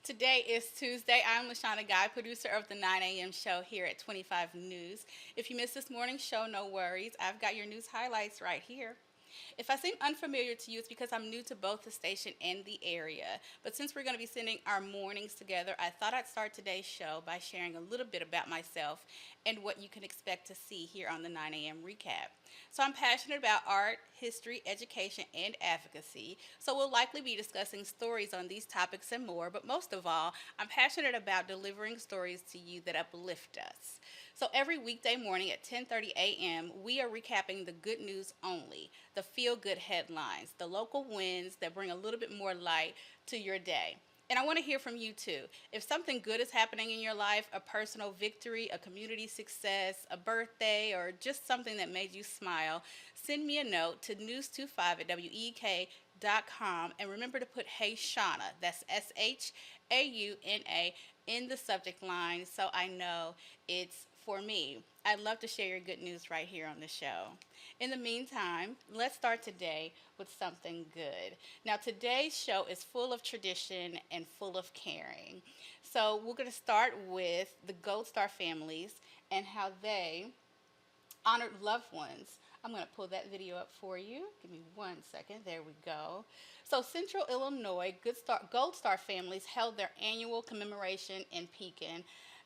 Today is Tuesday. I'm LaShawna Guy, producer of the 9 a.m. show here at 25 News. If you missed this morning's show, no worries. I've got your news highlights right here. If I seem unfamiliar to you, it's because I'm new to both the station and the area. But since we're going to be spending our mornings together, I thought I'd start today's show by sharing a little bit about myself and what you can expect to see here on the 9 a.m. recap. So, I'm passionate about art, history, education, and advocacy. So, we'll likely be discussing stories on these topics and more. But most of all, I'm passionate about delivering stories to you that uplift us. So every weekday morning at 10:30 a.m., we are recapping the good news only, the feel-good headlines, the local wins that bring a little bit more light to your day. And I want to hear from you too. If something good is happening in your life, a personal victory, a community success, a birthday, or just something that made you smile, send me a note to news25 at week.com and remember to put Hey Shauna, that's SHAUNA, in the subject line so I know it's for me. I'd love to share your good news right here on the show. In the meantime, let's start today with something good. Now, today's show is full of tradition and full of caring. So, we're going to start with the Gold Star families and how they honored loved ones. I'm going to pull that video up for you. Give me 1 second. There we go. So, Central Illinois Gold Star families held their annual commemoration in Pekin.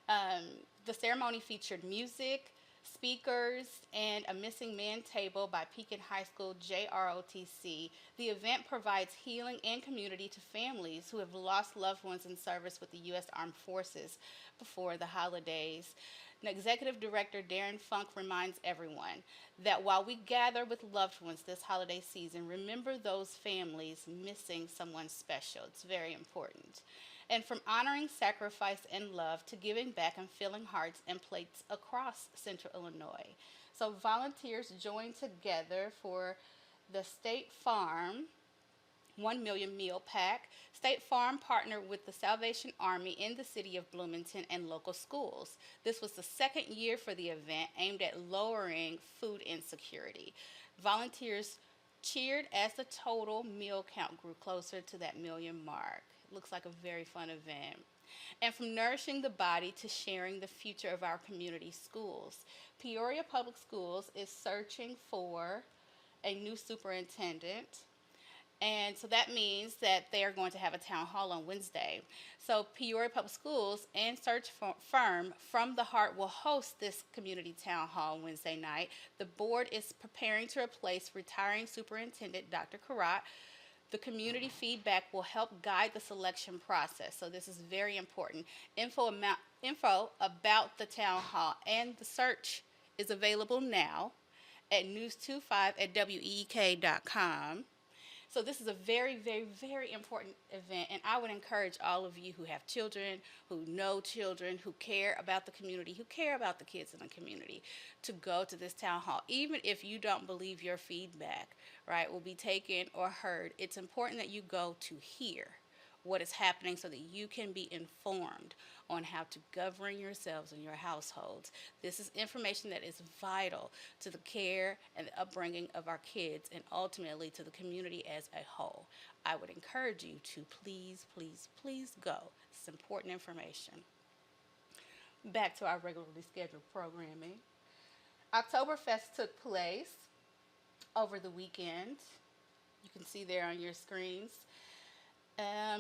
Um, the ceremony featured music, speakers, and a missing man table by Pekin High School JROTC. The event provides healing and community to families who have lost loved ones in service with the U.S. Armed Forces before the holidays. And Executive Director Darren Funk reminds everyone that while we gather with loved ones this holiday season, remember those families missing someone special. It's very important. And from honoring sacrifice and love to giving back and filling hearts and plates across Central Illinois. So volunteers joined together for the State Farm 1 million meal pack. State Farm partnered with the Salvation Army in the city of Bloomington and local schools. This was the second year for the event aimed at lowering food insecurity. Volunteers cheered as the total meal count grew closer to that million mark. It looks like a very fun event. And from nourishing the body to sharing the future of our community schools, Peoria Public Schools is searching for a new superintendent. And so that means that they are going to have a town hall on Wednesday. So Peoria Public Schools and search firm From the Heart will host this community town hall Wednesday night. The board is preparing to replace retiring Superintendent Dr. Karat. The community feedback will help guide the selection process. So this is very important. Info about the town hall and the search is available now at news25 at week.com. So this is a very, very, very important event, and I would encourage all of you who have children, who know children, who care about the community, who care about the kids in the community, to go to this town hall. Even if you don't believe your feedback, right, will be taken or heard, it's important that you go to hear what is happening so that you can be informed on how to govern yourselves and your households. This is information that is vital to the care and the upbringing of our kids and ultimately to the community as a whole. I would encourage you to please, please, please go. It's important information. Back to our regularly scheduled programming. Oktoberfest took place over the weekend. You can see there on your screens.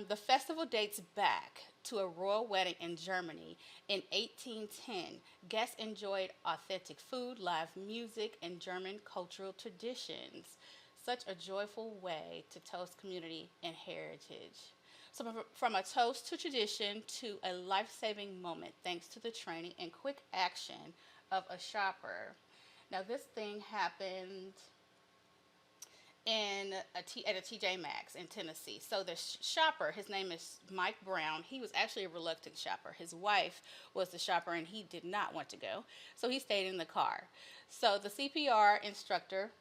The festival dates back to a royal wedding in Germany in 1810. Guests enjoyed authentic food, live music, and German cultural traditions. Such a joyful way to toast community and heritage. So, from a toast to tradition to a life saving moment, thanks to the training and quick action of a shopper. Now, this thing happened at a TJ Maxx in Tennessee. So the shopper, his name is Mike Brown. He was actually a reluctant shopper. His wife was the shopper, and he did not want to go, so he stayed in the car. So the CPR instructor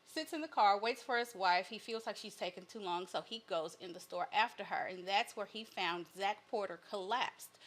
sits in the car, waits for his wife. He feels like she's taking too long, so he goes in the store after her, and that's where he found Zach Porter collapsed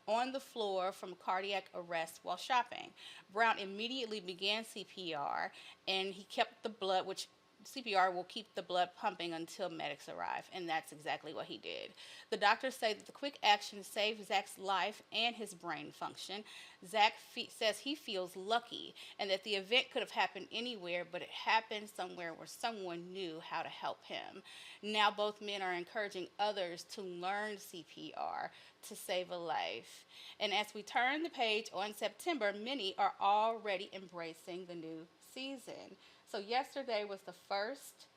on the floor from cardiac arrest while shopping. Brown immediately began CPR, and he kept the blood, which CPR will keep the blood pumping until medics arrive, and that's exactly what he did. The doctors say that the quick action saved Zach's life and his brain function. Zach says he feels lucky and that the event could have happened anywhere, but it happened somewhere where someone knew how to help him. Now, both men are encouraging others to learn CPR to save a life. And as we turn the page on September, many are already embracing the new season. So, yesterday was the first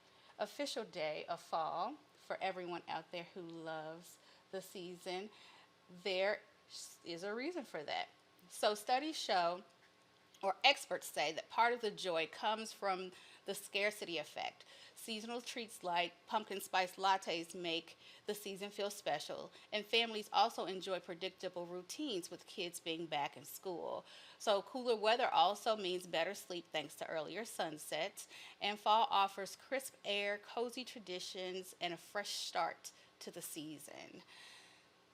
official day of fall for everyone out there who loves the season. There is a reason for that. So, studies show, or experts say, that part of the joy comes from the scarcity effect. Seasonal treats like pumpkin spice lattes make the season feel special, and families also enjoy predictable routines with kids being back in school. So, cooler weather also means better sleep thanks to earlier sunsets, and fall offers crisp air, cozy traditions, and a fresh start to the season.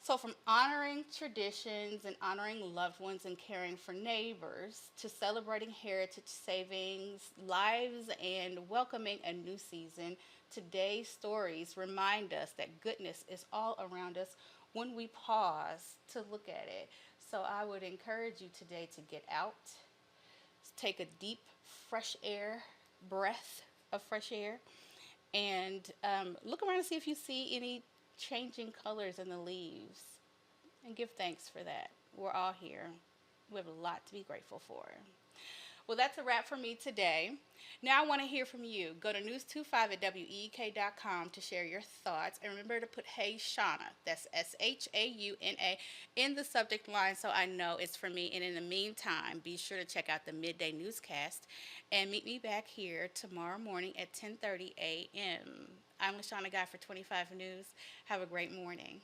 So, from honoring traditions and honoring loved ones and caring for neighbors to celebrating heritage, savings, lives, and welcoming a new season, today's stories remind us that goodness is all around us when we pause to look at it. So, I would encourage you today to get out, take a deep, fresh air breath of fresh air, and look around and see if you see any changing colors in the leaves, and give thanks for that. We're all here. We have a lot to be grateful for. Well, that's a wrap for me today. Now I want to hear from you. Go to news25 at week.com to share your thoughts. And remember to put Hey Shauna, that's SHAUNA, in the subject line so I know it's for me. And in the meantime, be sure to check out the midday newscast and meet me back here tomorrow morning at 10:30 a.m. I'm LaShauna Guy for 25 News. Have a great morning.